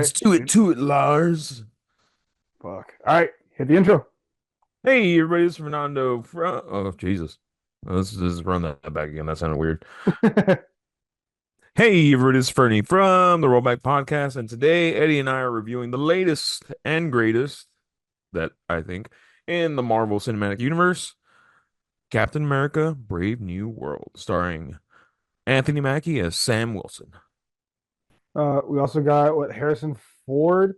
Let's right. do it, Lars. Fuck. All right. Hit the intro. Hey, everybody, it's Fernando from. Oh, Jesus. Let's just run that back again. That sounded weird. Hey, everybody, it's Ferny from the Rollback Podcast, and today Eddie and I are reviewing the latest and greatest that I think in the Marvel Cinematic Universe, Captain America: Brave New World, starring Anthony Mackie as Sam Wilson. We also got what Harrison Ford,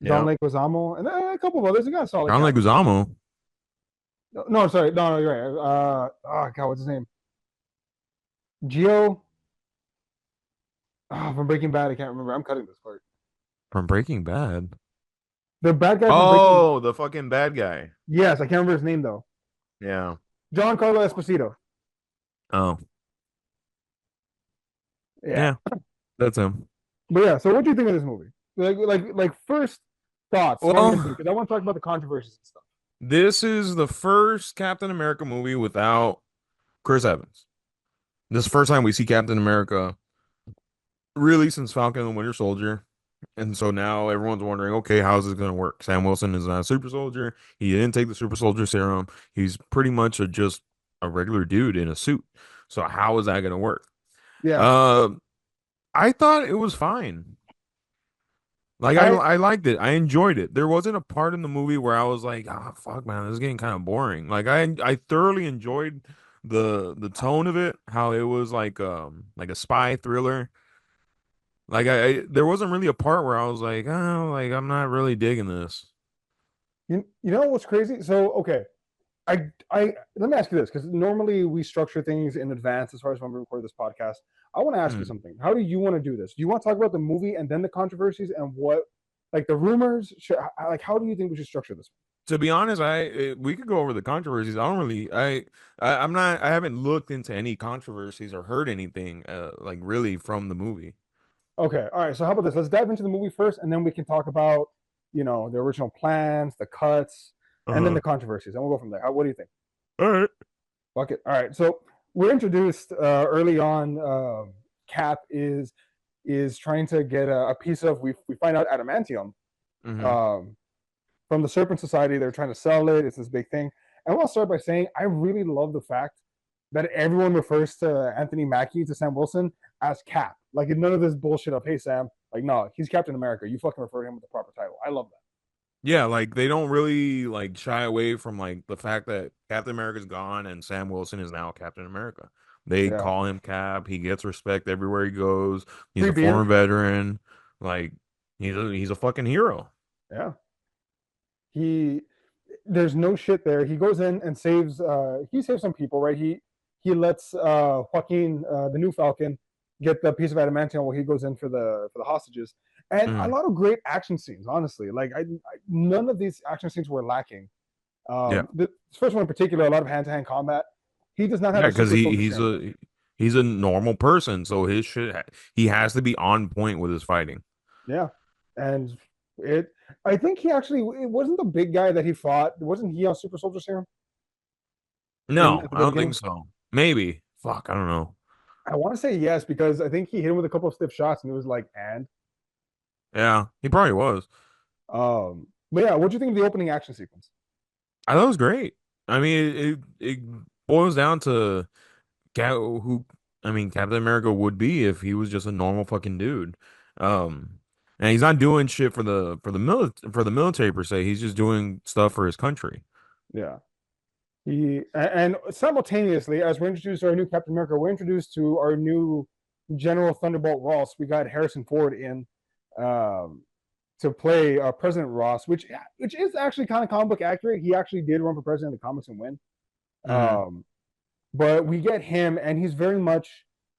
John Yeah, Leguizamo, and a couple of others. We got a solid John cast. Leguizamo No, sorry. No, you're right. Oh God, what's his name? Gio. From Breaking Bad. I can't remember. I'm cutting this part. from Breaking Bad. The bad guy from Breaking. Oh, the fucking bad guy. Yes, I can't remember his name though. Yeah. Giancarlo Esposito. Oh, Yeah. yeah, that's him. But yeah. So what do you think of this movie? Like first thoughts going into it, Well, because I want to talk about the controversies and stuff. this is the first Captain America movie without Chris Evans. This is the first time we see Captain America really since Falcon and the Winter Soldier. And so now everyone's wondering, okay, how's this going to work? Sam Wilson is not a super soldier. He didn't take the super soldier serum. He's pretty much just a regular dude in a suit. So how is that going to work? Yeah. Uh, I thought it was fine. Like I I I liked it. I enjoyed it. There wasn't a part in the movie where I was like, "Ah, fuck, man, this is getting kind of boring." Like I thoroughly enjoyed the tone of it, how it was like a spy thriller. Like I there wasn't really a part where I was like, "Oh, like I'm not really digging this." you know what's crazy? So okay, I let me ask you this because normally we structure things in advance as far as when we record this podcast. I want to ask you Hmm. something. How do you want to do this? Do you want to talk about the movie and then the controversies and what, like the rumors? Like, how do you think we should structure this? To be honest, we could go over the controversies. I don't really I'm not I haven't looked into any controversies or heard anything like really from the movie. Okay, all right. So how about this? Let's dive into the movie first, and then we can talk about the original plans, the cuts, and then Uh-huh. the controversies, and we'll go from there. What do you think? All right. Fuck it. All right. So we're introduced early on. Cap is trying to get a piece of. We find out adamantium Mm-hmm. um, from the Serpent Society. They're trying to sell it. It's this big thing. And I want to start by saying I really love the fact that everyone refers to Anthony Mackie to Sam Wilson as Cap. Like none of this bullshit of hey Sam. Like no, he's Captain America. You fucking refer to him with the proper title. I love that. Yeah, like they don't really like shy away from like the fact that Captain America's gone and Sam Wilson is now Captain America. They Yeah. call him Cap. He gets respect everywhere he goes. He's Free a former beer. veteran. Like he's a fucking hero. Yeah. He there's no shit there. He goes in and saves some people, right? He lets Joaquin, the new Falcon, get the piece of adamantium while he goes in for the hostages. And a Mm, lot of great action scenes, honestly. None of these action scenes were lacking. yeah. The first one in particular, a lot of hand-to-hand combat. He does not have Yeah, a because super he soldier he's serum though. he's a normal person, so his shit he has to be on point with his fighting. Yeah, and it. I think he actually it wasn't the big guy that he fought. Wasn't he on super soldier serum in No, at the I very don't think beginning? so. Maybe. Fuck, I don't know. I want to say yes because I think he hit him with a couple of stiff shots and it was like and Yeah, he probably was. but yeah, what do you think of the opening action sequence? I thought it was great. I mean, it boils down to who I mean, Captain America would be if he was just a normal fucking dude. Um, and he's not doing shit for the military per se. He's just doing stuff for his country. Yeah, and simultaneously as we're introduced to our new Captain America, we're introduced to our new General Thunderbolt Ross. We got Harrison Ford in um, to play President Ross, which is actually kind of comic book accurate. He actually did run for president in the comics and win. Hmm. Um, but we get him, and he's very much,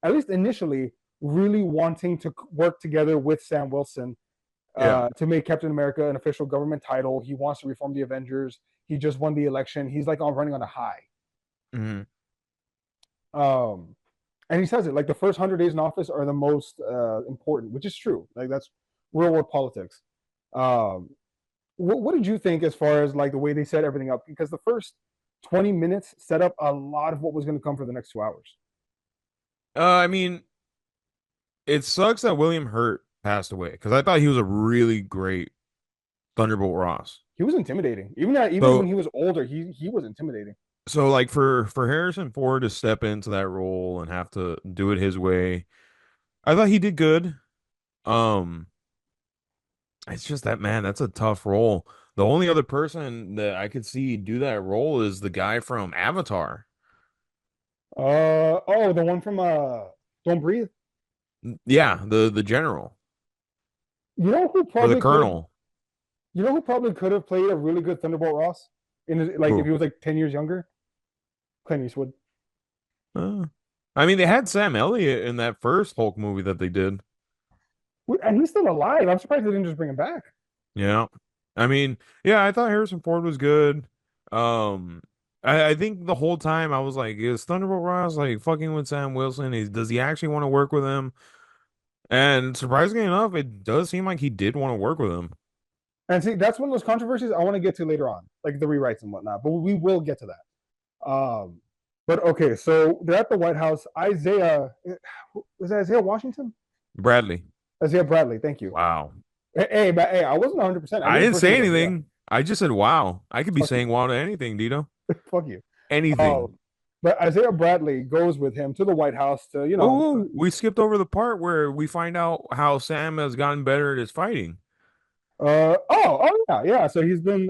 at least initially, really wanting to work together with Sam Wilson Yeah. to make Captain America an official government title. He wants to reform the Avengers. He just won the election. He's like on running on a high. Hmm. Um, and he says it like the first 100 days in office are the most important, which is true. Like that's real world politics. Um, what did you think as far as like the way they set everything up? Because the first 20 minutes set up a lot of what was going to come for the next 2 hours. I mean, it sucks that William Hurt passed away because I thought he was a really great Thunderbolt Ross. He was intimidating. Even when So he was older, he was intimidating. so like for Harrison Ford to step into that role and have to do it his way, I thought he did good. Um, it's just that man, that's a tough role. The only other person that I could see do that role is the guy from Avatar. Oh, the one from Don't Breathe. Yeah, the general You know who or the probably could have colonel. you know who probably could have played a really good Thunderbolt Ross like if Who? he was like 10 years younger? Clint Eastwood. Uh, I mean, they had Sam Elliott in that first Hulk movie that they did. And he's still alive. I'm surprised they didn't just bring him back. Yeah. I mean, yeah, I thought Harrison Ford was good. Um, I think the whole time I was like, is Thunderbolt Ross like fucking with Sam Wilson? Does he actually want to work with him? And surprisingly enough, it does seem like he did want to work with him. And see, that's one of those controversies I want to get to later on, like the rewrites and whatnot. But we will get to that. But okay, so they're at the White House. Isaiah, was that Isaiah Washington? Bradley. Isaiah Bradley. Thank you. Wow. Hey, I wasn't 100%. I I didn't didn't first think say it was Isaiah. anything. I just said wow. I could be Fuck you. saying wow to anything, Dito. Fuck you. Anything. Um, but Isaiah Bradley goes with him to the White House to, Oh, we skipped over the part where we find out how Sam has gotten better at his fighting. oh yeah. So he's been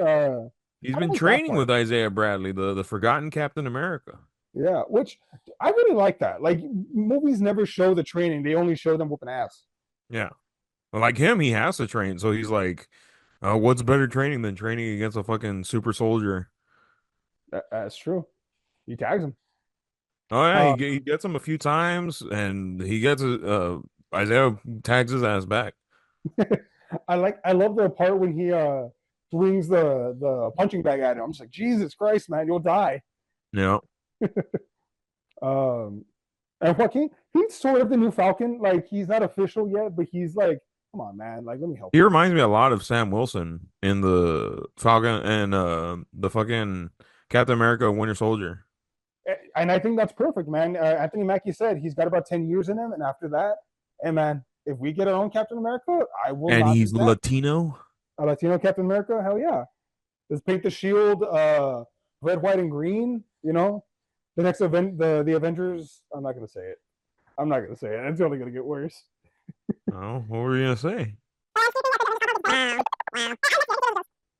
He's I been like that training part. with Isaiah Bradley, the forgotten Captain America. Yeah, which I really like that. Like movies never show the training; they only show them whooping ass. Yeah. Like him, he has to train. So he's like, what's better training than training against a fucking super soldier? That's true. He tags him. Oh yeah, Uh, he gets him a few times, and he gets Isaiah tags his ass back. I love the part when he swings the punching bag at him. I'm just like, Jesus Christ, man, you'll die. Yeah, Um, and Joaquin, he's sort of the new Falcon. Like he's not official yet, but he's like, come on, man, like let me help he you. reminds me a lot of Sam Wilson in the Falcon and the fucking Captain America Winter Soldier. And I think that's perfect, man. Anthony Mackie said he's got about 10 years in him, and after that, and man, if we get our own Captain America, I will And not be he's sad. Latino. A Latino Captain America, hell yeah. Let's paint the shield red, white, and green. The next event, the Avengers. I'm not gonna say it. I'm not gonna say it. It's only gonna get worse. Oh, what were you gonna say?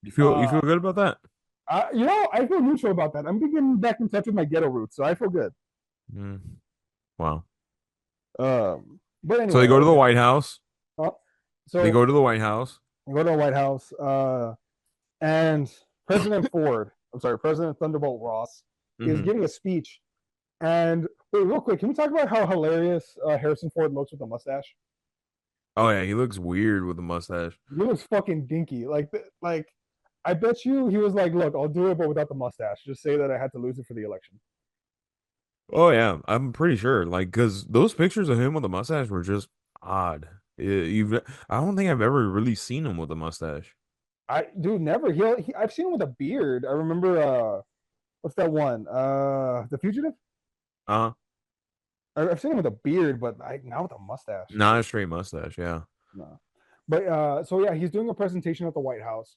You Uh, feel good about that? I feel neutral about that. I'm getting back in touch with my ghetto roots, so I feel good. Mm, wow. But So they anyway, go to the okay. White House. Uh, They so go to the White House. I go to the White House, and President Ford, I'm sorry, President Thunderbolt Ross, is Hmm. giving a speech. And wait, real quick, can we talk about how hilarious Harrison Ford looks with the mustache? Oh yeah, he looks weird with the mustache. He looks fucking dinky. Like I bet you he was like, "Look, I'll do it, but without the mustache. Just say that I had to lose it for the election." Oh yeah, I'm pretty sure. Like, cause those pictures of him with a mustache were just odd. I don't think I've ever really seen him with a mustache. Dude, never. I've seen him with a beard. I remember. What's that one? The Fugitive. Uh, I've seen him with a beard, but now with a mustache. Not a straight mustache. Yeah. No. But so yeah, he's doing a presentation at the White House,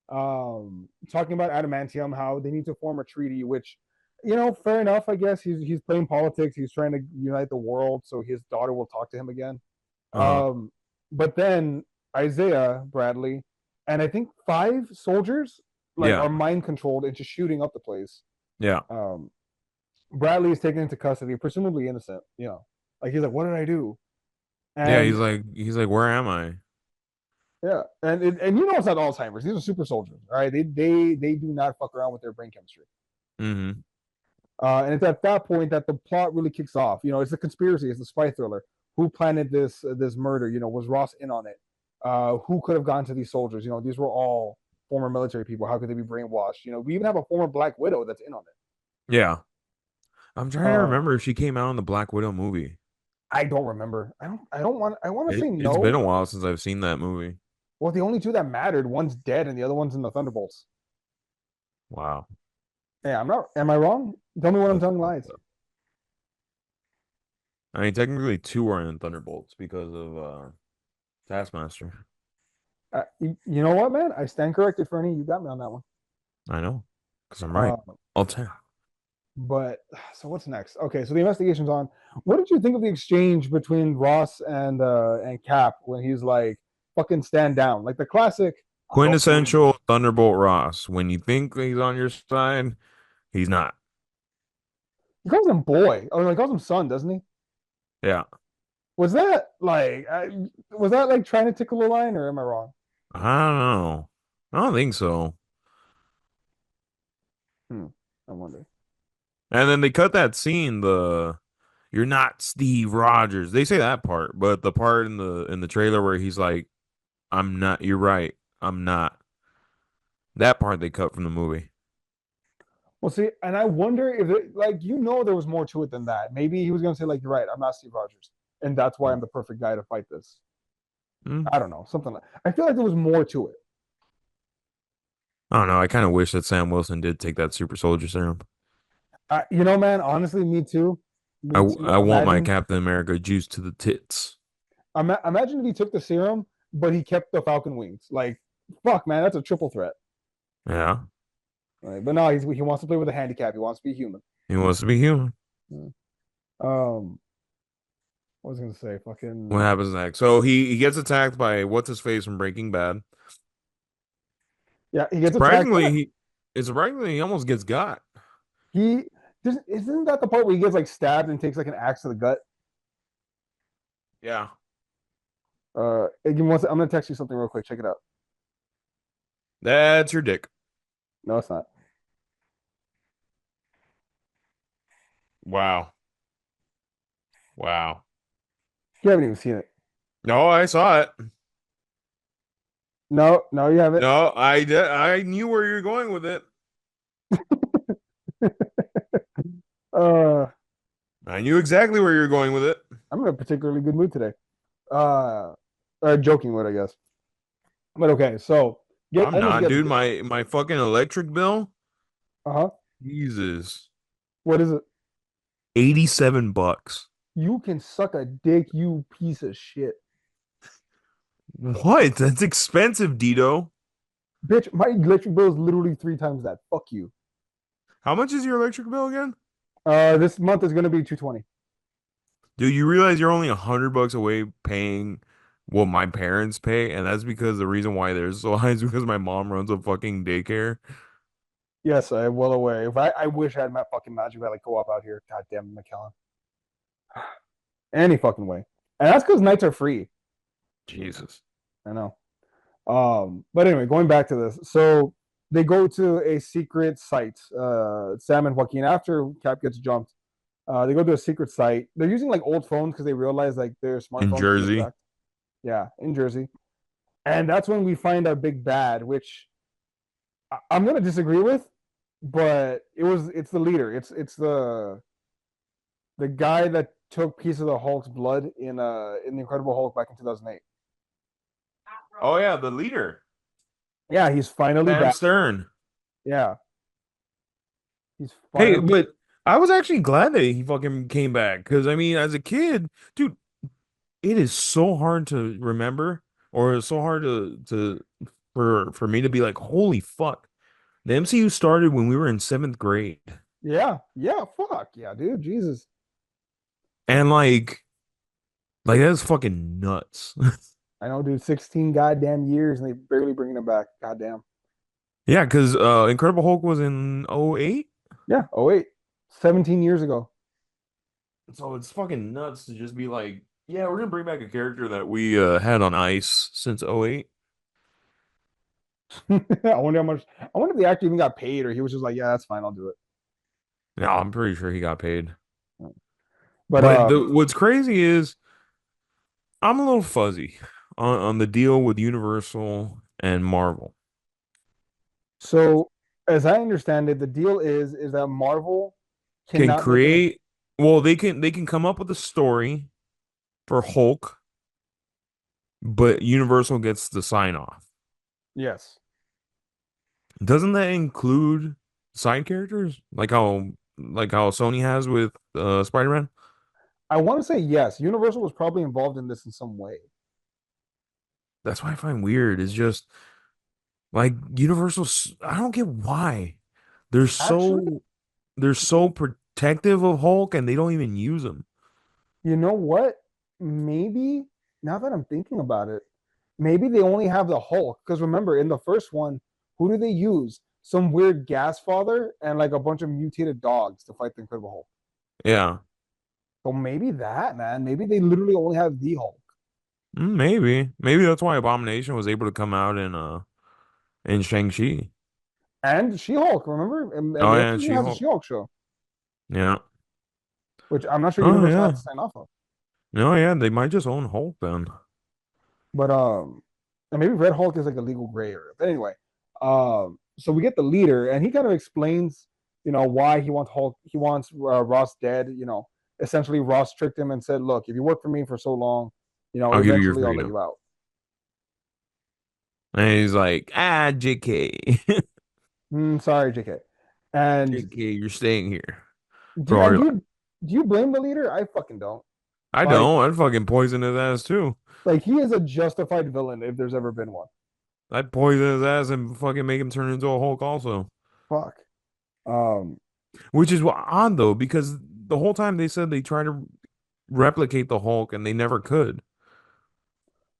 talking about adamantium, how they need to form a treaty. Which, fair enough. I guess he's playing politics. He's trying to unite the world, so his daughter will talk to him again. Uh-huh. But then Isaiah Bradley and I think five soldiers like Yeah. are mind controlled into shooting up the place. Yeah. Um, Bradley is taken into custody, presumably innocent. Like he's like, "What did I do?" Yeah. And He's like, where am I? yeah, and it's not Alzheimer's. These are super soldiers, all right? They do not fuck around with their brain chemistry. Mm-hmm. And it's at that point that the plot really kicks off. It's a conspiracy. It's a spy thriller. Who planted this murder? Was Ross in on it? Who could have gone to these soldiers? These were all former military people. How could they be brainwashed? We even have a former Black Widow that's in on it. Yeah. I'm trying to Uh, remember if she came out in the Black Widow movie. I don't remember. I don't want. I want to say It's been no. a while since I've seen that movie. Well, the only two that mattered, one's dead and the other one's in the Thunderbolts. Wow. Yeah, I'm not. Am I wrong? Tell me when I'm That's telling fucked lies. up. I mean, technically two are in Thunderbolts because of Taskmaster. You know what, man? I stand corrected, Fernie. You got me on that one. I know, because I'm right. Uh, I'll tell. but so what's next? Okay, so the investigation's on. What did you think of the exchange between Ross and Cap when he's like, "Fucking stand down," like the classic. I'm going to win. Quintessential Thunderbolt Ross. When you think he's on your side, he's not. He calls him boy, or he calls him son, doesn't he? Yeah. Was that like trying to tickle a line, or am I wrong? I don't know. I don't think so. Hmm. I wonder. And then they cut that scene, the you're not Steve Rogers. They say that part, but the part in the trailer where he's like, I'm not, you're right. I'm not. That part they cut from the movie. Well, see, and I wonder if there was more to it than that. Maybe he was gonna say like, "You're right, I'm not Steve Rogers, and that's why I'm the perfect guy to fight this." Mm. I don't know, something like. I feel like there was more to it. I don't know. I kind of wish that Sam Wilson did take that super soldier serum. Man, honestly, me too. Me too. I want my Captain America juice to the tits. Imagine if he took the serum, but he kept the Falcon wings. Like, fuck, man, that's a triple threat. Yeah. Right? But no, he wants to play with a handicap. He wants to be human. He wants to be human. Yeah. Um, what was I gonna say? What Fucking happens next? So he gets attacked by what's his face from Breaking Bad. yeah, he gets attacked. Surprisingly, he almost gets got. He isn't that the part where he gets like stabbed and takes like an axe to the gut? Yeah. Hey, give me one sec. I'm gonna text you something real quick. Check it out. That's your dick. No, it's not. Wow. Wow. You haven't even seen it. No, I saw it. No, no, you haven't. No, I did. I knew where you're going with it. uh, I knew exactly where you're going with it. I'm in a particularly good mood today. Uh, joking mood, I guess. But okay, so get I'm almost not, gets. dude. My fucking electric bill. Uh huh. Jesus. What is it? $87. You can suck a dick, you piece of shit, What? That's expensive, Dito. bitch. My electric bill is literally 3 times that. Fuck you. How much is your electric bill again? This month is gonna be 220. Dude, you realize you're only $100 away paying what my parents pay, and that's because the reason why they're so high is because my mom runs a fucking daycare. Yes, I'm well aware. If I wish I had my fucking magic like co-op out here. God damn it, McKellen. Any fucking way. And that's because nights are free. Jesus. I know. But anyway, going back to this. So they go to a secret site. Sam and Joaquin, after Cap gets jumped, they go to a secret site. They're using like old phones because they realize like their In smartphones can be Jersey. tracked. Yeah, in Jersey. And that's when we find our big bad, which I'm gonna disagree with, but it's the leader. It's the guy that took piece of the Hulk's blood in the Incredible Hulk back in 2008. Oh yeah, the leader. Yeah, he's finally Sam back. Stern. Yeah, he's Hey, finally. but I was actually glad that he fucking came back because I mean, as a kid, dude, it is so hard to remember, or it's so hard to for me to be like, holy fuck. The MCU started when we were in seventh grade. Yeah, yeah, fuck yeah, dude, Jesus. And like that's fucking nuts. I know, dude. 16 goddamn years and they barely bringing him back. Goddamn. Yeah, because Incredible Hulk was in '08. Yeah. Oh wait, 17 years ago. So it's fucking nuts to just be like, yeah, we're gonna bring back a character that we had on ice since '08. I wonder how much. I wonder if the actor even got paid or he was just like, yeah, that's fine, I'll do it. No, I'm pretty sure he got paid. But But what's crazy is I'm a little fuzzy on the deal with Universal and Marvel. so as I understand it, the deal is that Marvel Can cannot make an. create, well, they can come up with a story for Hulk, but Universal gets the sign off. Yes. Doesn't that include side characters like how Sony has with Spider-Man? I want to say yes. Universal was probably involved in this in some way. that's what I find weird. It's just like Universal. I don't get why they're Actually, so they're so protective of Hulk and they don't even use him. you know what? Maybe now that I'm thinking about it, maybe they only have the Hulk. Because remember, in the first one, who do they use? Some weird gas father and like a bunch of mutated dogs to fight the Incredible Hulk. Yeah. So maybe that, man. Maybe they literally only have the Hulk. Maybe that's why Abomination was able to come out in Shang-Chi. And She-Hulk, remember? And Oh the yeah, FCU has a She-Hulk. She-Hulk show, Yeah. which I'm not sure Oh Universal has yeah. to sign off of. No, yeah, they might just own Hulk then. But and maybe Red Hulk is like a legal gray area. But anyway, so we get the leader, and he kind of explains, why he wants Hulk. He wants Ross dead. Essentially Ross tricked him and said, "Look, if you work for me for so long, I'll give you your eventually I'll let freedom. you out." And he's like, ah, JK. Sorry, JK. And JK, you're staying here do for you all and your do life. you do you blame the leader? I fucking don't. I Like don't. I'd fucking poison his ass too. he is a justified villain if there's ever been one. I'd poison his ass and fucking make him turn into a Hulk also. Fuck. Um, Which is odd though, because the whole time they said they tried to replicate the Hulk and they never could.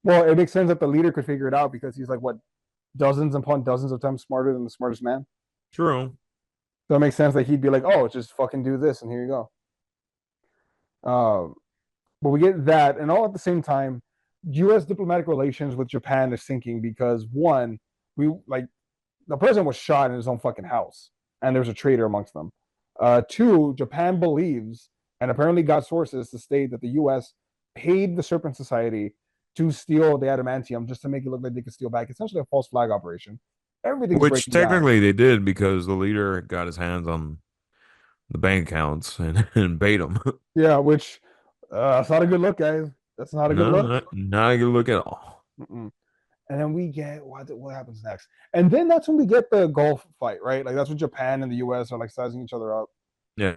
well, it makes sense that the leader could figure it out because he's like what dozens upon dozens of times smarter than the smartest man. True. So it makes sense that he'd be like, "Oh, just fucking do this, and here you go." Um, but we get that, and all at the same time, U.S. diplomatic relations with Japan is sinking because one, we like the president was shot in his own fucking house, and there's a traitor amongst them. Two, Japan believes and apparently got sources to state that the U.S. paid the Serpent Society to steal the adamantium just to make it look like they could steal back. Essentially, a false flag operation. Everything's Which breaking down. technically they did because the leader got his hands on the bank accounts and paid them. Yeah, which that's not a good look, guys. That's not a good No, look. not a good look at all. Mm-mm. And then we get what happens next, and then that's when we get the Gulf fight, right? Like that's when Japan and the U.S. are like sizing each other up. Yeah.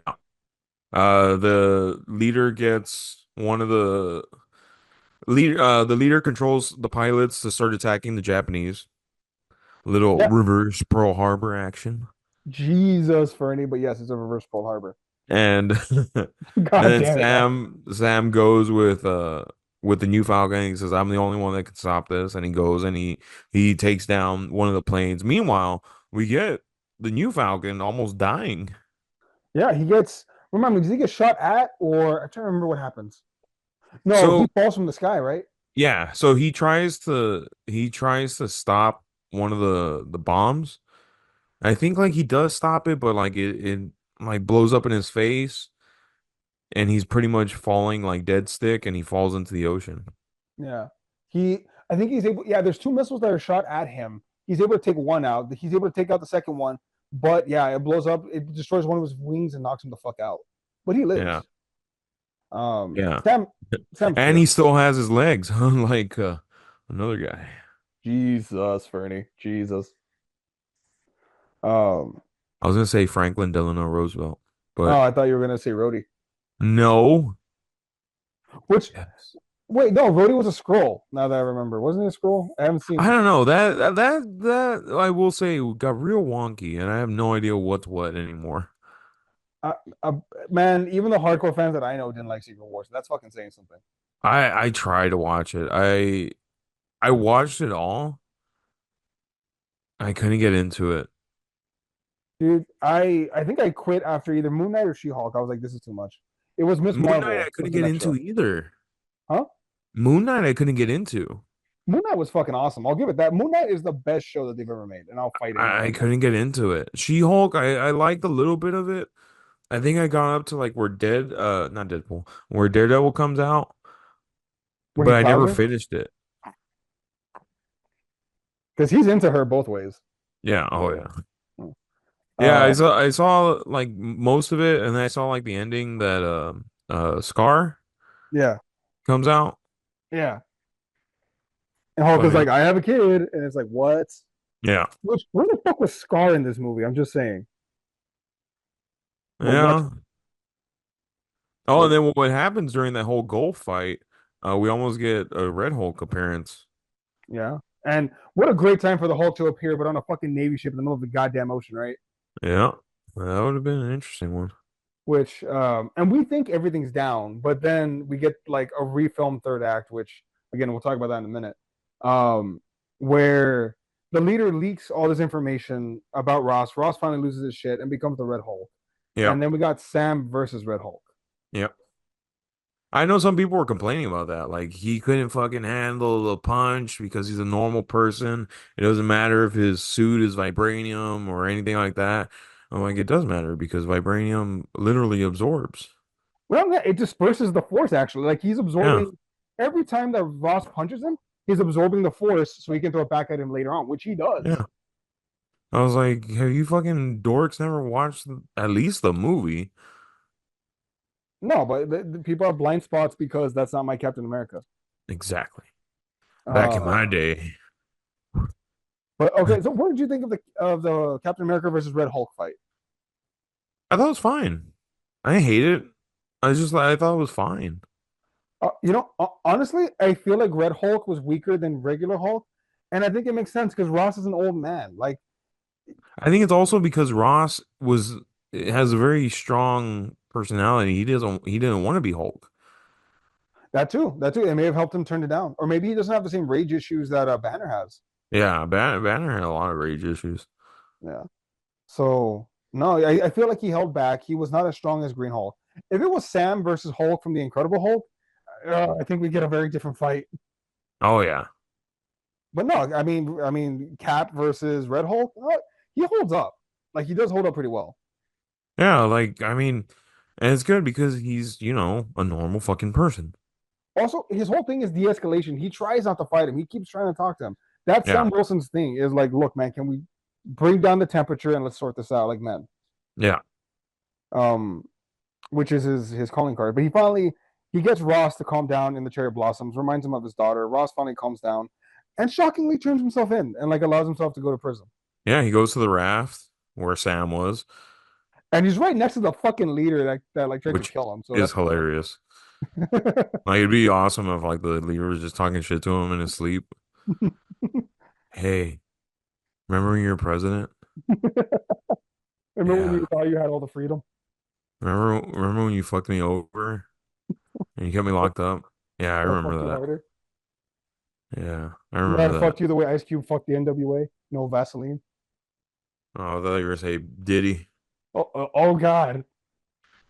The leader gets one of the leader controls the pilots to start attacking the Japanese. Little Yeah, reverse Pearl Harbor action. Jesus for any, but yes, it's a reverse Pearl Harbor. And and God then damn it, man. Sam goes with the new Falcon. He says, "I'm the only one that can stop this." And he goes and he takes down one of the planes. Meanwhile, we get the new Falcon almost dying. Yeah, he gets. Remember, does he get shot at, or I'm trying to remember what happens. No, he So falls from the sky, right? yeah, so he tries to stop one of the bombs. I think like he does stop it, but like it like blows up in his face and he's pretty much falling like dead stick and he falls into the ocean. Yeah, I think he's able. Yeah, there's two missiles that are shot at him. He's able to take one out. He's able to take out the second one, but yeah, it blows up. It destroys one of his wings and knocks him the fuck out. But he Yeah. lives. Yeah. Sam, Sam's And he pissed. still has his legs, unlike another guy. Jesus, Fernie, Jesus. Um, I was gonna say Franklin Delano Roosevelt, oh, but I thought you were gonna say Rhodey. no. Which Yes. wait, no, Rhodey was a scroll. Now that I remember, wasn't he a scroll? I haven't I seen. don't know that I will say got real wonky, and I have no idea what's what anymore. Uh, uh, man, even the hardcore fans that I know didn't like Secret Wars. That's fucking saying something, I try to watch it. I watched it all. I couldn't get into it. dude. I think I quit after either Moon Knight or She Hulk. I was like, this is too much. It was Miss Moon Knight I Marvel was couldn't the get next into show, either. huh? Moon Knight I couldn't get into. Moon Knight was fucking awesome. I'll give it that. Moon Knight is the best show that they've ever made, and I'll fight anyone I on that. couldn't get into it. She-Hulk, I liked a little bit of it. I think I got up to like where not Deadpool, where Daredevil comes out, Where he but I clowns never her finished it. because he's into her both ways. Yeah, oh yeah. Yeah, Uh, I saw like most of it and then I saw like the ending that Scar yeah, comes out. yeah. And Hulk But is yeah. like, I have a kid, and it's like, what? Yeah. Which where the fuck was Scar in this movie? I'm just saying. But what? Yeah. Oh, and Like, then what happens during that whole Gulf fight, we almost get a Red Hulk appearance. Yeah. And what a great time for the Hulk to appear, but on a fucking Navy ship in the middle of the goddamn ocean, right? Yeah, that would have been an interesting one. Which and we think everything's down, but then we get like a refilmed third act, which again we'll talk about that in a minute. Um, where the leader leaks all this information about Ross. Ross finally loses his shit and becomes the Red Hulk. Yeah, And then we got Sam versus Red Hulk. yeah. I know some people were complaining about that. Like he couldn't fucking handle a punch because he's a normal person. It doesn't matter if his suit is vibranium or anything like that. I'm like, it does matter because vibranium literally absorbs. Well, yeah, it disperses the force actually. Like he's Yeah, absorbing every time that Ross punches him, he's absorbing the force so he can throw it back at him later on, which he does. yeah. I was like, have you fucking dorks never watched at least the movie? No, but the people have blind spots because that's not my Captain America. Exactly. Back in my Uh, day, but okay, so what did you think of the Captain America versus Red Hulk fight? I thought it was fine. I didn't hate it. I thought it was fine. Honestly, I feel like Red Hulk was weaker than regular Hulk, and I think it makes sense because Ross is an old man. Like I think it's also because Ross was has a very strong personality. He didn't want to be Hulk. that too. That too. It may have helped him turn it down, or maybe he doesn't have the same rage issues that Banner has. Yeah, Banner had a lot of rage issues. Yeah. So no, I feel like he held back. He was not as strong as Green Hulk. If it was Sam versus Hulk from the Incredible Hulk, I think we get a very different fight. Oh yeah. But no, I mean, Cap versus Red Hulk, he holds up. Like he does hold up pretty well. Yeah, like I mean, and it's good because he's, a normal fucking person. Also, his whole thing is de-escalation. He tries not to fight him. He keeps trying to talk to him. That's Yeah. Sam Wilson's thing. Is like, look, man, can we bring down the temperature and let's sort this out like men? Yeah. Um, which is his calling card. But he gets Ross to calm down in the cherry blossoms, reminds him of his daughter. Ross finally calms down, and shockingly turns himself in and like allows himself to go to prison. Yeah, he goes to the raft where Sam was, And he's right next to the fucking leader that like tried to which kill him. So is that's good. hilarious. Like it'd be awesome if like the leader was just talking shit to him in his sleep. Hey, remember when you were president? Remember when Yeah. you thought you had all the freedom? Remember when you fucked me over and you kept me locked up? Yeah, I I fucked remember you that. harder. Yeah, I You know, I remember that. fucked you the way Ice Cube fucked the NWA. No Vaseline. Oh, I thought you were gonna say Diddy. Oh God.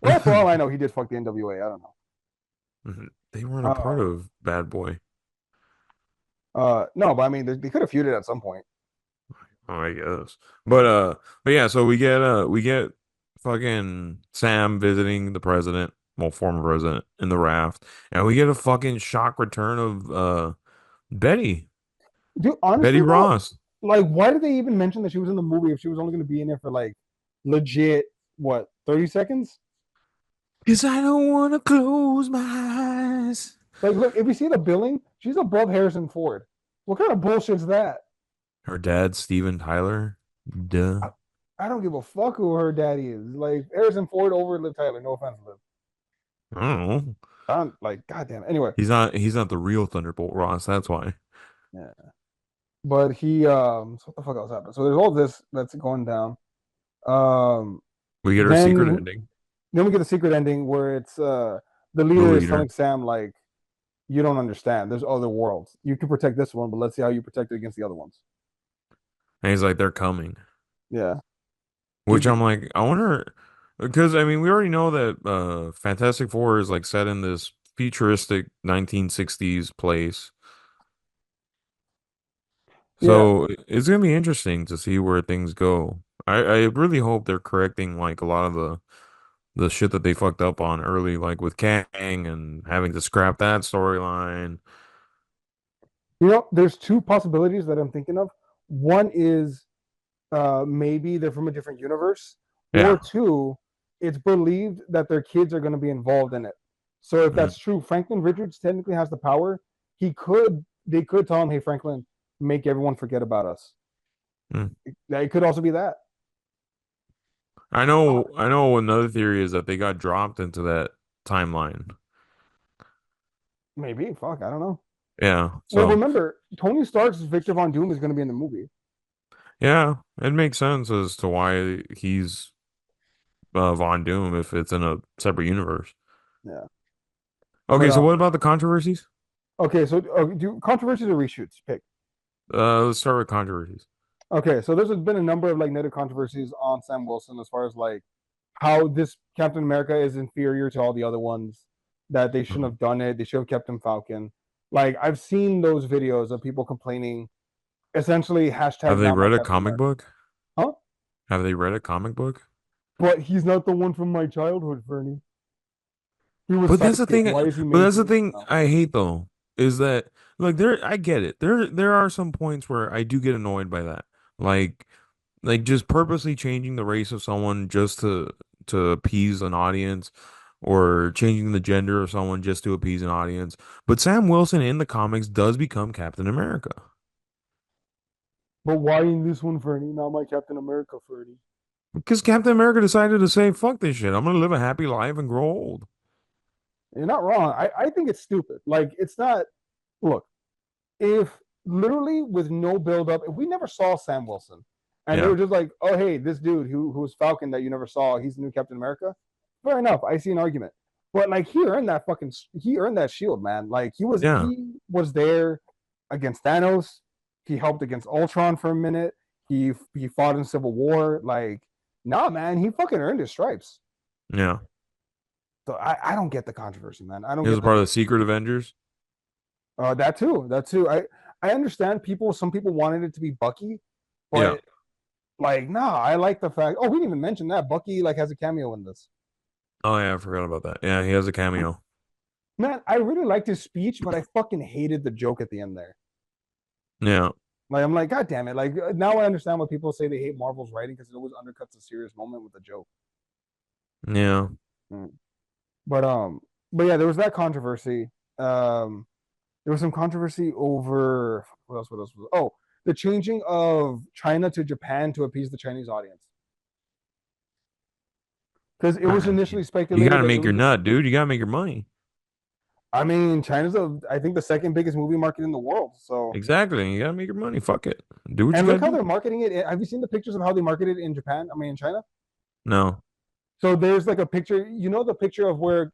Well, for all I know, he did fuck the NWA. I don't know. They weren't a part Um, of Bad Boy. no, but I mean, they could have feuded at some point. Oh, I guess. But yeah, so we get fucking Sam visiting the president, well, former president in the raft, and we get a fucking shock return of Betty, Dude, Betty honestly though, Ross. like, why did they even mention that she was in the movie if she was only going to be in it for like legit what 30 seconds? 'Cause I don't wanna close my eyes. Like, look, if you see the billing, she's above Harrison Ford. What kind of bullshit's that? Her dad, Steven Tyler. Duh. I, I don't give a fuck who her daddy is. Like Harrison Ford over Liv Tyler. No offense, Liv. I don't know. I'm like, goddamn. Anyway, He's not the real Thunderbolt Ross, that's why. yeah. But so what the fuck else happened? So there's all this that's going down. Um, We get our secret then ending. then we get a secret ending where it's the The leader is leader. telling Sam like, you don't understand. There's other worlds. You can protect this one, but let's see how you protect it against the other ones. And he's like, they're coming. Yeah. Which I'm like, I wonder, because I mean, we already know that Fantastic Four is like set in this futuristic 1960s place. Yeah. So it's gonna be interesting to see where things go. I really hope they're correcting like a lot of the shit that they fucked up on early, like with Kang and having to scrap that storyline. There's two possibilities that I'm thinking of. One is maybe they're from a different universe, or Yeah. two, it's believed that their kids are going to be involved in it. So if Mm, that's true, Franklin Richards technically has the power. They could tell him, "Hey, Franklin, make everyone forget about us." mm. It could also be that. I know another theory is that they got dropped into that timeline. Maybe. Fuck, I don't know. Yeah. Well, So remember, Tony Stark's Victor Von Doom is going to be in the movie. yeah, it makes sense as to why he's Von Doom if it's in a separate universe. Yeah. But Okay, so what about the controversies? okay, so do controversies or reshoots? Pick. Let's start with controversies. Okay, so there's been a number of like negative controversies on Sam Wilson as far as like how this Captain America is inferior to all the other ones, that they shouldn't Mhm. have done it. They should have kept him Falcon. Like I've seen those videos of people complaining, essentially Have hashtag they not my read a Captain comic America. book? Huh? Have they read a comic book? But he's not the one from my childhood, Fernie. He was But that's the sidekick. thing. Why is he But main that's the character thing now? I hate though, is that like I get it. There are some points where I do get annoyed by that. Like just purposely changing the race of someone just to appease an audience or changing the gender of someone just to appease an audience. But Sam Wilson in the comics does become Captain America But why in this one, Fernie? Not my Captain America, Fernie. because Captain America decided to say, "Fuck this shit. I'm gonna live a happy life and grow old." You're not wrong. I think it's stupid. Like it's not. Look, if literally with no build up, if we never saw Sam Wilson and they Yeah, were just like, oh hey, this dude who was Falcon that you never saw, he's the new Captain America. Fair enough. I see an argument. But like he earned that shield, man. Like yeah, he was there against Thanos. He helped against Ultron for a minute. He fought in Civil War. Like, nah, man, he fucking earned his stripes. yeah. So I don't get the controversy, man. I don't He was get a part of the the Secret Avengers. that too. That too. I understand people. Some people wanted it to be Bucky, Yeah. but like, nah. I like the fact. Oh, we didn't even mention that Bucky like has a cameo in this. Oh yeah, I forgot about that. Yeah, he has a cameo. Man, I really liked his speech, but I fucking hated the joke at the end there. Yeah, Like, I'm like, God damn it! Like now I understand why people say they hate Marvel's writing because it always undercuts a serious moment with a joke. yeah. Mm. But but yeah, there was that controversy. Um, there was some controversy over what else? What else was? Oh, the changing of China to Japan to appease the Chinese audience. Because it was initially You speculated gotta that it make your was. nut, dude. You gotta make your money. I mean, China's I think the second biggest movie market in the world. So, Exactly. You gotta make your money. Fuck it. Do what you and gotta look how do. they're marketing it. Have you seen the pictures of how they market it in Japan? I mean, in China. No. So there's like a picture. You know the picture of where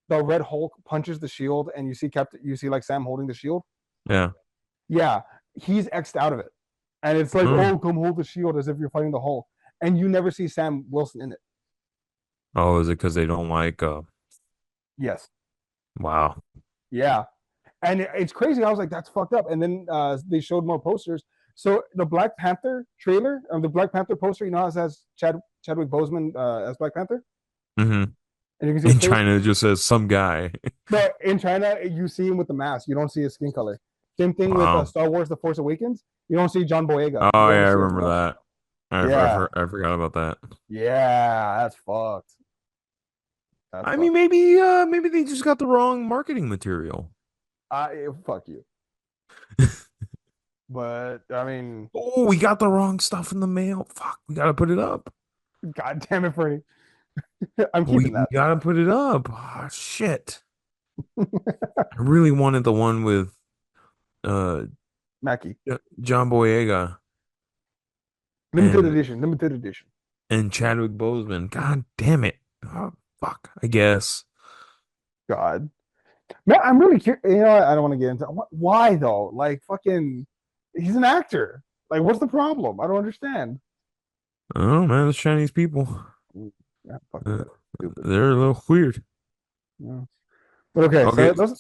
the Red Hulk punches the shield, and you see like Sam holding the shield. Yeah. Yeah, he's xed out of it, and it's like, Oh. oh, come hold the shield as if you're fighting the Hulk, and you never see Sam Wilson in it. Oh, is it because they don't like Yes. wow. Yeah. And it's crazy. I was like, that's fucked up. And then they showed more posters. So the Black Panther trailer, or the Black Panther poster, you know, how it has Chadwick Boseman as Black Panther, Hmm. and you can see his In face. China it just says some guy. But in China, you see him with the mask. You don't see his skin color. Same thing with Wow. Star Wars: The Force Awakens. You don't see John Boyega. Oh You only yeah, I see his remember mask. that. Yeah, I forgot about that. yeah, that's fucked. That's I mean fucked. maybe they just got the wrong marketing material. Fuck you. But I mean, Oh, we got the wrong stuff in the mail. Fuck, we gotta put it up. god damn it, Freddie. I'm keeping We that. gotta put it up. Oh, shit. I really wanted the one with uh Mackie. John Boyega Limited and edition. Limited edition. Chadwick Boseman. God damn it. Oh, fuck. I guess. God. Man, I'm really curious. You know, I don't want to get into why though. Like, fucking, he's an actor. Like, what's the problem? I don't understand. Oh man, it's Chinese people. Yeah, fuck Uh, that. Stupid. they're a little weird. Yeah. But okay, Okay, so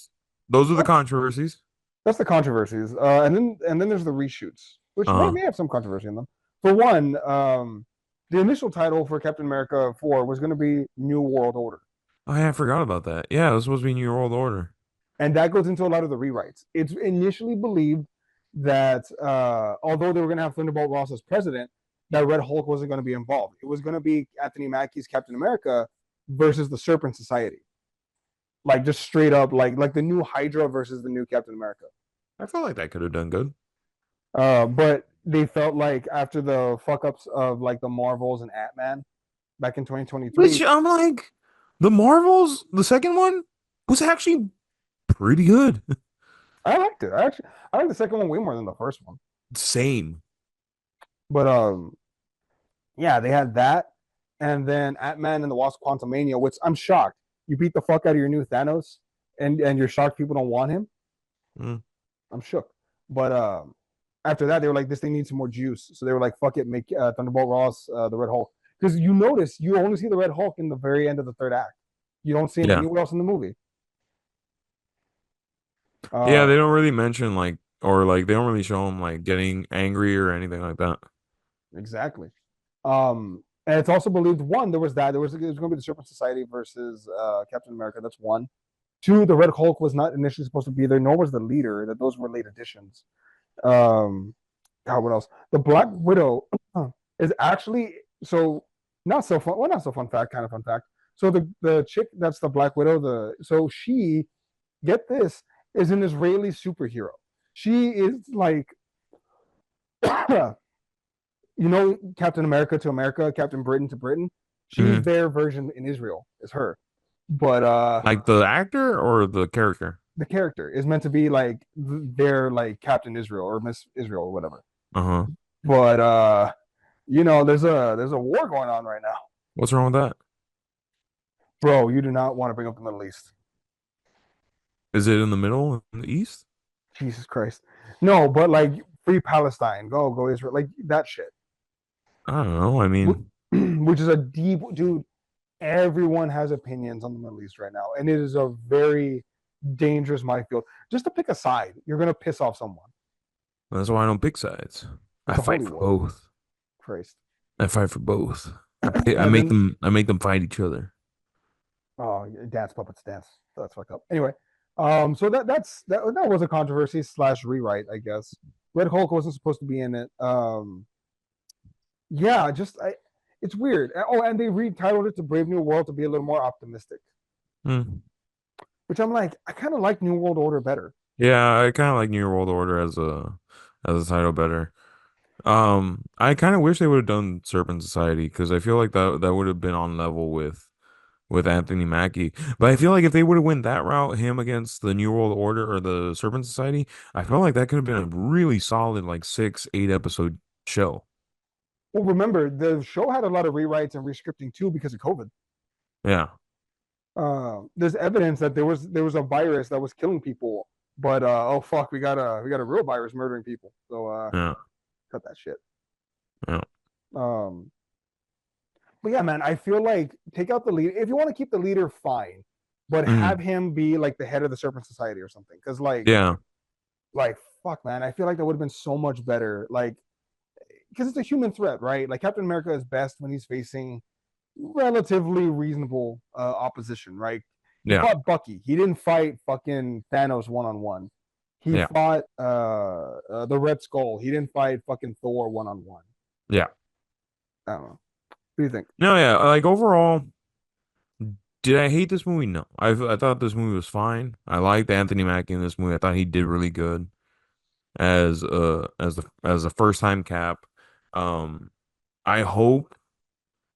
those are the that's controversies. that's the controversies. And then there's the reshoots, which may, Uh-huh. may have some controversy in them. For one, the initial title for Captain America 4 was going to be New World Order. Oh yeah, I forgot about that. Yeah, it was supposed to be New World Order. And that goes into a lot of the rewrites. It's initially believed that although they were going to have Thunderbolt Ross as president, that Red Hulk wasn't going to be involved. It was going to be Anthony Mackie's Captain America versus the Serpent Society, like just straight up, like the new Hydra versus the new Captain America. I felt like that could have done good. But they felt like after the fuck ups of like the Marvels and Ant Man back in Which 2023, I'm like, the Marvels, the second one was actually pretty good. I liked it. I like the second one way more than the first one. Same. But yeah, they had that, and then Ant-Man and the Wasp: Quantumania, which I'm shocked. You beat the fuck out of your new Thanos, and you're shocked people don't want him. Mm. I'm shook. But after that, they were like, this thing needs some more juice. So they were like, fuck it, make Thunderbolt Ross the Red Hulk. Because you notice you only see the Red Hulk in the very end of the third act. You don't see him Yeah. anywhere else in the movie. Yeah, Uh, they don't really mention like or like they don't really show him like getting angry or anything like that. exactly. And it's also believed one, there was that. There was going to be the Serpent Society versus Captain America. That's one. Two, the Red Hulk was not initially supposed to be there, nor was the leader. That those were late additions. Um, God, what else? The Black Widow is actually so not so fun. Well, not so fun fact, kind of fun fact. So the chick that's the Black Widow, the so she get this is an Israeli superhero. She is like you know Captain America to America, Captain Britain to Britain. She's Hmm. their version in Israel. Is her, but Like the actor or the character? the character is meant to be like their like Captain Israel or Miss Israel or whatever. Uh-huh. But there's a war going on right now. What's wrong with that? Bro, you do not want to bring up the Middle East. Is it in the middle, in the east? Jesus Christ. No, but like free Palestine, go Israel, like that shit. I don't know. I mean, Which is a deep dude. Everyone has opinions on the Middle East right now, and it is a very dangerous minefield. Just to pick a side, you're gonna piss off someone. that's why I don't pick sides. I It's a fight holy for war. both. Christ. I fight for both. I And make then them fight each other. oh, dance puppets dance. That's fucked up. Anyway, so that was a controversy slash rewrite, I guess. Red Hulk wasn't supposed to be in it. Yeah, it's weird. Oh, and they retitled it to Brave New World to be a little more optimistic, Hmm. which I'm like, I kind of like New World Order better. Yeah, I kind of like New World Order as a title better. I kind of wish they would have done Serpent Society because I feel like that would have been on level with Anthony Mackie. But I feel like if they would have went that route, him against the New World Order or the Serpent Society, I feel like that could have been a really solid like 6, 8 episode show. Well, remember the show had a lot of rewrites and rescripting too because of COVID. Yeah, There's evidence that there was a virus that was killing people, but oh fuck, we got a real virus murdering people. So yeah, cut that shit. yeah. Um, but yeah, man, I feel like take out the leader if you want to keep the leader, fine, but have Mhm. him be like the head of the Serpent Society or something. Because Yeah, like fuck, man, I feel like that would have been so much better. Like, because it's a human threat, right? Like Captain America is best when he's facing relatively reasonable opposition, right? He yeah, fought Bucky. He didn't fight fucking Thanos one on one. He yeah, fought the Red Skull. He didn't fight fucking Thor one on one. yeah. I don't know. What do you think? No, yeah. Like overall, did I hate this movie? No. I thought this movie was fine. I liked Anthony Mackie in this movie. I thought he did really good as the first time Cap. Um, I hope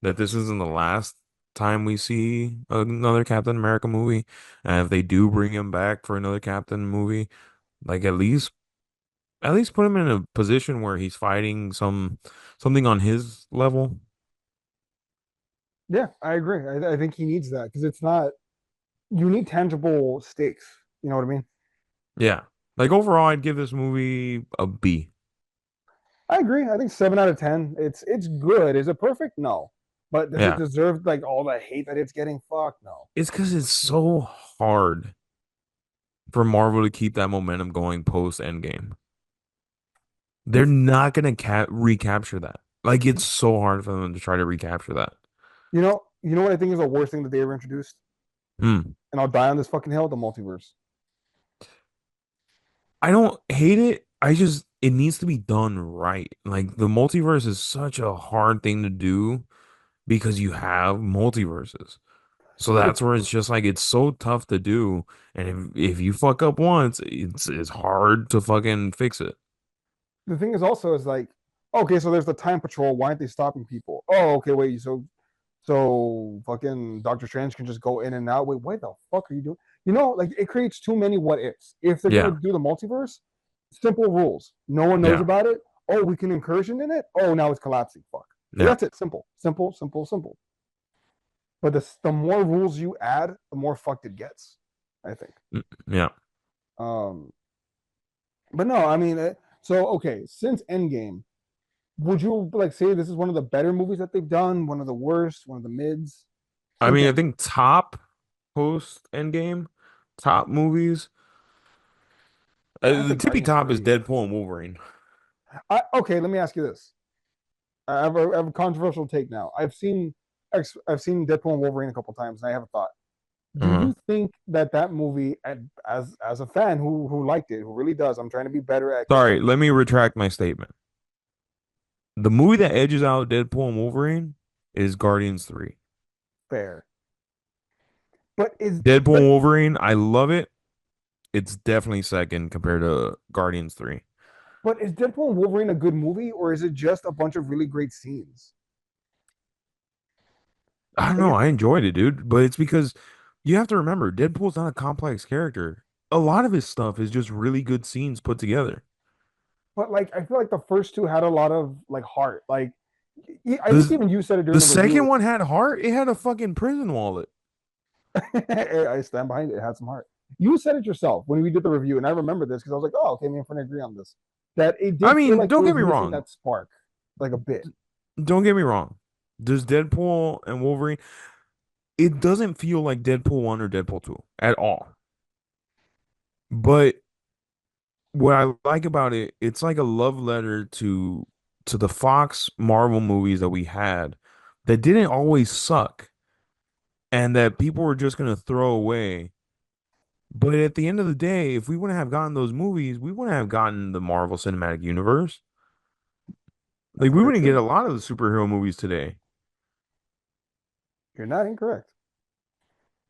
that this isn't the last time we see another Captain America movie. And if they do bring him back for another Captain movie, like at least put him in a position where he's fighting something on his level. Yeah, I agree. I think he needs that because it's not. You need tangible stakes. You know what I mean? Yeah. Like overall, I'd give this movie a B. I agree. I think 7 out of 10. It's good. Is it perfect? No. But does it Yeah. deserve like all the hate that it's getting? Fuck no. It's because it's so hard for Marvel to keep that momentum going post Endgame. They're It's not gonna recapture that. Like it's so hard for them to try to recapture that. you know what I think is the worst thing that they ever introduced, Hmm. and I'll die on this fucking hill. The multiverse. I don't hate it. I just it needs to be done right. Like the multiverse is such a hard thing to do because you have multiverses. So It, that's where it's just like it's so tough to do. And if you fuck up once, it's hard to fucking fix it. the thing is also is like, okay, so there's the time patrol. Why aren't they stopping people? Oh, okay, wait. So So fucking Doctor Strange can just go in and out. Wait, what the fuck are you doing? You know, like it creates too many what ifs. If they're gonna Yeah. do the multiverse, simple rules. No one knows Yeah. about it. Oh, we can incursion in it. Oh, now it's collapsing. Fuck. Yeah. That's it. Simple, simple, simple, simple. But the more rules you add, the more fucked it gets. I think. Yeah. Um, but no, I mean, so okay. Since Endgame, would you like say this is one of the better movies that they've done? One of the worst? One of the mids? I Since mean, I Endgame, think top post Endgame, top movies. I The think tippy Guardians top is Three. Deadpool and Wolverine. Okay, let me ask you this. I have a controversial take now. I've seen Deadpool and Wolverine a couple times, and I have a thought. Do Uh-huh. you think that that movie, as a fan who liked it, who really does, I'm trying to be better at Sorry, critiquing. let me retract my statement. The movie that edges out Deadpool and Wolverine is Guardians 3. Fair, but is Deadpool but and Wolverine, I love it. It's definitely second compared to Guardians 3. but is Deadpool and Wolverine a good movie, or is it just a bunch of really great scenes? I don't Like know. it, I enjoyed it, dude. But it's because you have to remember, Deadpool's not a complex character. A lot of his stuff is just really good scenes put together. but like I feel like the first two had a lot of like heart. Like I think The even you said it during the the review. second one had heart. It had a fucking prison wallet. I stand behind it. It had some heart. You said it yourself when we did the review, and I remember this because I was like, "Oh, okay, me and friend agree on this." That it I did feel mean, like it don't get was me missing wrong. that spark, like a bit. Don't get me wrong. Does Deadpool and Wolverine, it doesn't feel like Deadpool 1 or Deadpool 2 at all. But what I like about it, it's like a love letter to the Fox Marvel movies that we had that didn't always suck and that people were just gonna throw away. But at the end of the day, if we wouldn't have gotten those movies, we wouldn't have gotten the Marvel Cinematic Universe. That's Like we very wouldn't get true. a lot of the superhero movies today. You're not incorrect.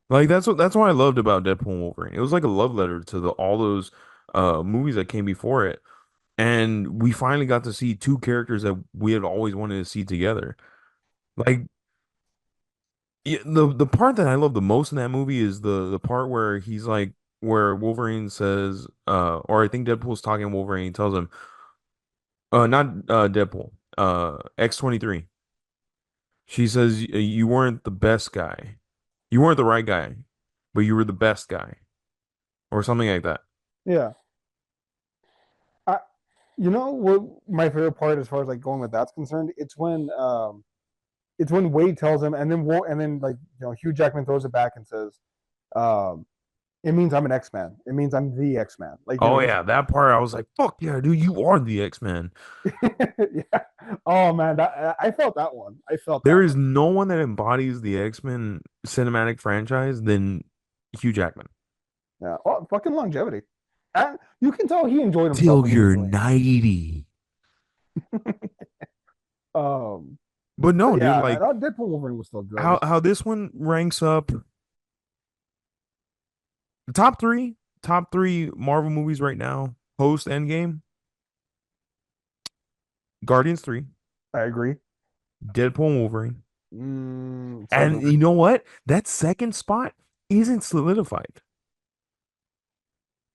Like that's what I loved about Deadpool and Wolverine. It was like a love letter to the all those movies that came before it. And we finally got to see two characters that we had always wanted to see together. Like yeah, the part that I love the most in that movie is the part where he's like where Wolverine says or I think Deadpool's talking to Wolverine, he tells him not Deadpool, X-23. She says you weren't the best guy. You weren't the right guy, but you were the best guy or something like that. Yeah. I, you know what my favorite part as far as like going with that's concerned? It's when Wade tells him, and then like Hugh Jackman throws it back and says, um, "It means I'm an X Man. It means I'm the X Man." Like Oh he's yeah, that part I was like, fuck yeah, dude, you are the X-Men. yeah. Oh man, that I felt that one. I felt There that is one. no one that embodies the X-Men cinematic franchise than Hugh Jackman. Yeah. Oh, fucking longevity. And you can tell he enjoyed himself Till when he was you're doing 90. it. But But no, dude, yeah, man, like Deadpool Wolverine was still good. how this one ranks up top top three Marvel movies right now, post Endgame, Guardians 3, I agree. Deadpool and Wolverine. And Second. you know what? That second spot isn't solidified.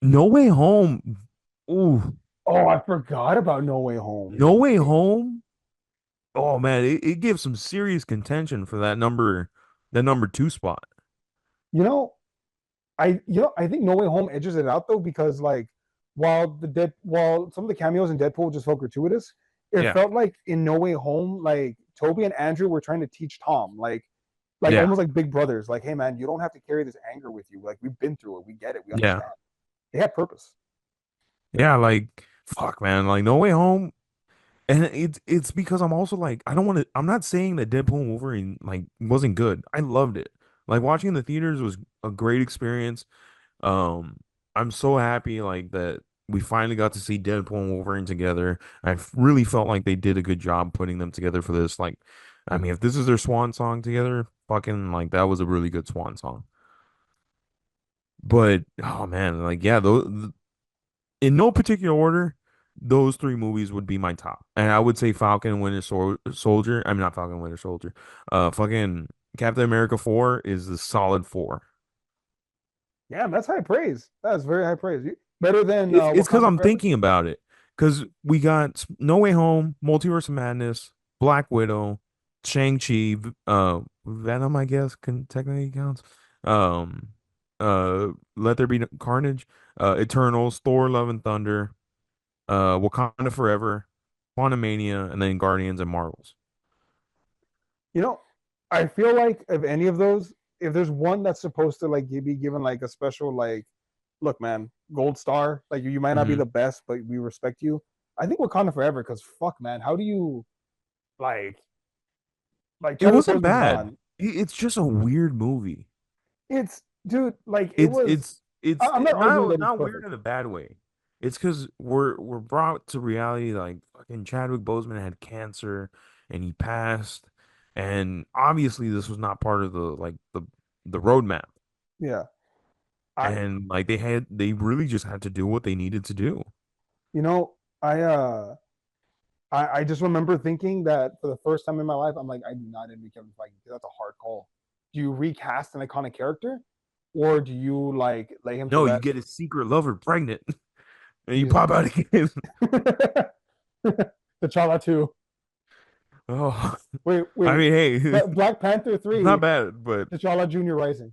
No Way Home. Ooh, Oh, I forgot about No Way Home. You're No Way right. Home. Oh man, it gives some serious contention for that number two spot. You know, I think No Way Home edges it out though because like while some of the cameos in Deadpool just felt gratuitous, it Yeah. felt like in No Way Home, like Toby and Andrew were trying to teach Tom, like Yeah. almost like big brothers, like, hey man, you don't have to carry this anger with you. Like we've been through it, we get it, we Yeah. understand. They had purpose. Yeah, like fuck man, like No Way Home. And it's because I'm also like I don't want to I'm not saying that Deadpool and Wolverine like wasn't good. I loved it. Like watching in the theaters was a great experience. Um I'm so happy like that we finally got to see Deadpool and Wolverine together. Really felt like they did a good job putting them together for this. Like I mean, if this is their swan song together, fucking like that was a really good swan song. But oh man, like yeah, those in no particular order. those three movies would be my top. And I would say Falcon and Soldier. I'm not Falcon and Winter Soldier. Fucking Captain America 4 is the solid four. Yeah, that's high praise. That's very high praise. Better than It's because Wakanda I'm Forever. thinking about it. Because we got No Way Home, Multiverse of Madness, Black Widow, Shang-Chi, Venom, I guess, can technically counts. Um, Let There Be Carnage, Eternals, Thor, Love and Thunder, Wakanda Forever, Quantumania, and then Guardians and Marvels. You know, I feel like if any of those, if there's one that's supposed to like be given like a special like, look, man, gold star. Like you might not be Hmm. the best, but we respect you. I think Wakanda Forever because fuck, man, how do you like It Chadwick wasn't Boseman's bad. gone? It's just a weird movie. It's dude, like it It's was. it's it's I'm not arguing that it's not weird perfect. in a bad way. It's because we're brought to reality like fucking Chadwick Boseman had cancer and he passed, and obviously this was not part of the roadmap. Yeah, I And like they really just had to do what they needed to do. you know I just remember thinking that for the first time in my life, I'm like, I do not envy Kevin Feige. That's a hard call. Do you recast an iconic character, or do you like lay him to No, you rest? get his secret lover pregnant and you Jesus, pop out again. T'Challa two. Oh, Wait, I wait. mean, hey, it's Black Panther not three. bad, but T'Challa Junior Rising.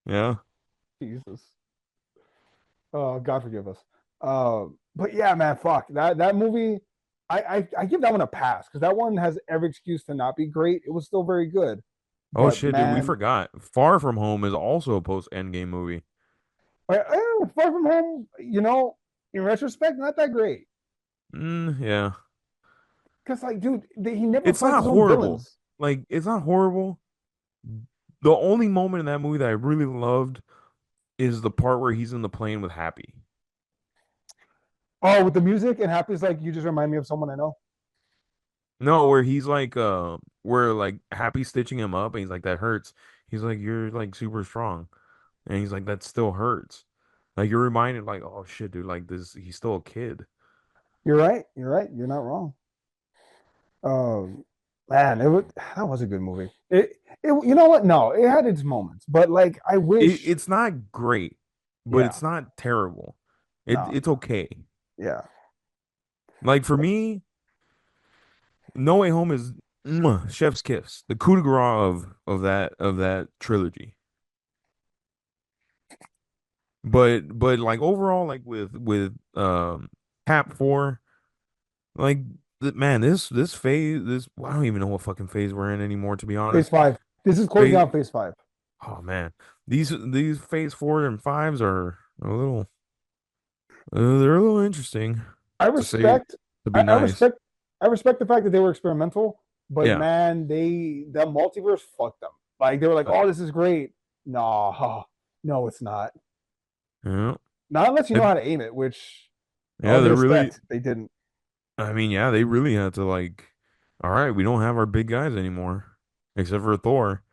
yeah. Jesus. Oh, God forgive us. But yeah, man, fuck that movie. I give that one a pass because that one has every excuse to not be great. It was still very good, Oh but shit, dude, we man, forgot. Far From Home is also a post-Endgame movie. Far From Home, in retrospect, not that great. Yeah. Because, like, dude, he never It's fights not his own horrible. villains. Like, it's not horrible. The only moment in that movie that I really loved is the part where he's in the plane with Happy. Oh, with the music and Happy's like, you just remind me of someone I know. No, where he's like, where like Happy stitching him up and he's like, that hurts. He's like, you're like super strong. And he's like, that still hurts. Like, you're reminded, like, oh shit, dude, like this, he's still a kid. You're right. You're right. You're not wrong. Man, that was a good movie. You know what? No, it had its moments, but like, I wish. It's not great, but Yeah. it's not terrible. No. It's okay. Yeah. Like for me, No Way Home is chef's kiss, the coup de grace of that trilogy. But like overall, like with Cap 4, like man, this phase, this I don't even know what fucking phase we're in anymore, to be Phase honest. five. This is closing Phase, out phase five. oh man, these phase 4 and fives are a little they're a little interesting I to say, respect. to be I nice. respect. I respect the fact that they were experimental, but Yeah. man, the multiverse fucked them. Like they were like, Uh, "Oh, this is great." No, no, it's not. Yeah. Not unless you know And- how to aim it. Which, Yeah, all due they're really, respect, they didn't. I mean, yeah, they really had to like, all right, we don't have our big guys anymore, except for Thor.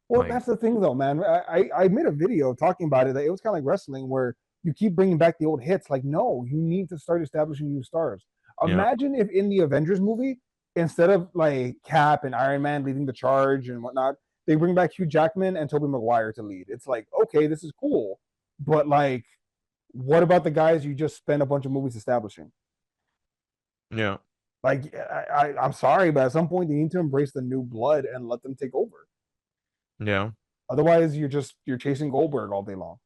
Well, Like, that's the thing, though, man. I made a video talking about it. That it was kind of like wrestling, where you keep bringing back the old hits. Like, no, you need to start establishing new stars. yeah, Imagine if in the Avengers movie, instead of like Cap and Iron Man leading the charge and whatnot, they bring back Hugh Jackman and Tobey Maguire to lead. It's like, okay, this is cool, but like, what about the guys you just spent a bunch of movies establishing? yeah, Like, I'm sorry, but at some point they need to embrace the new blood and let them take over. yeah. Otherwise, you're chasing Goldberg all day long.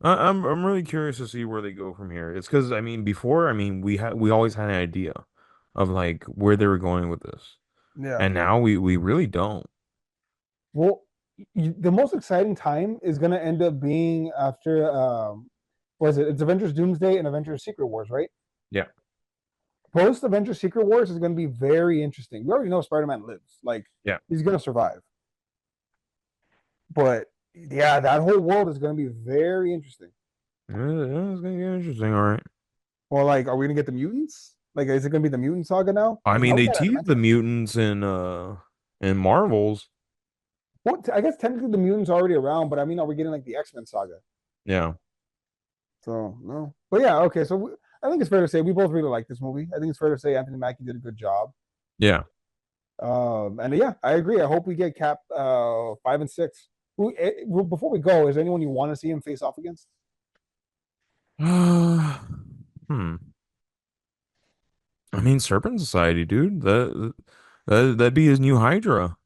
I'm really curious to see where they go from here. It's because I mean, before, I mean, we always had an idea of like where they were going with this, Yeah. and now we really don't. Well, the most exciting time is going to end up being after, what is it? It's Avengers Doomsday and Avengers Secret Wars, right? Yeah, Post Avengers Secret Wars is going to be very interesting. We already know Spider Man lives. Like, yeah. he's going to survive. But yeah, that whole world is going to be very interesting. It's gonna get interesting. All right. Well, like, are we going to get the mutants? Like, is it going to be the mutant saga now? I Because mean, now we they got teased the Adamantium. mutants in Marvels. Well, I guess technically the mutants are already around, but I mean, are we getting like the X Men saga? Yeah. So no, but yeah, okay. So I think it's fair to say we both really like this movie. I think it's fair to say Anthony Mackie did a good job. Yeah. And yeah, I agree. I hope we get Cap 5 and 6. Before we go, is there anyone you want to see him face off against? Hmm. I mean, Serpent Society, dude. That'd be his new Hydra.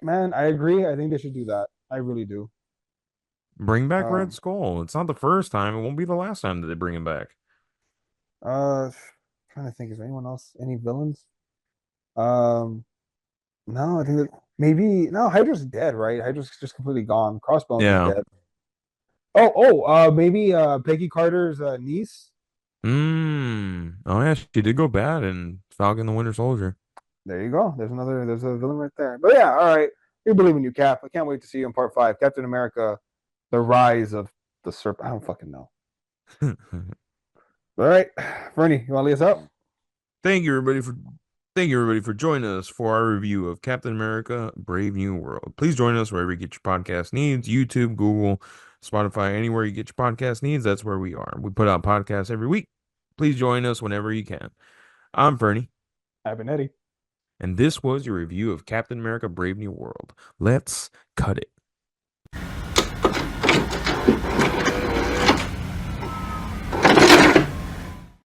Man, I agree. I think they should do that. I really do. Bring back Red Um, Skull. It's not the first time. It won't be the last time that they bring him back. uh, Trying to think, is there anyone else? Any villains? Um, no, I think that maybe no. Hydra's dead, right? Hydra's just completely gone. Crossbones is Yeah. dead. Maybe Peggy Carter's niece. Oh yeah, she did go bad in Falcon the Winter Soldier. There you go. There's a villain right there. But yeah, all right. We believe in you, Cap. I can't wait to see you in part 5. Captain America, the rise of the serpent. I don't fucking know. All right. Fernie, you want to lead us out? Thank you everybody for Thank you everybody for joining us for our review of Captain America: Brave New World. Please join us wherever you get your podcast needs, YouTube, Google, Spotify, anywhere you get your podcast needs, that's where we are. We put out podcasts every week. Please join us whenever you can. I'm Fernie, I've been Eddie. and this was your review of Captain America: Brave New World. Let's cut it.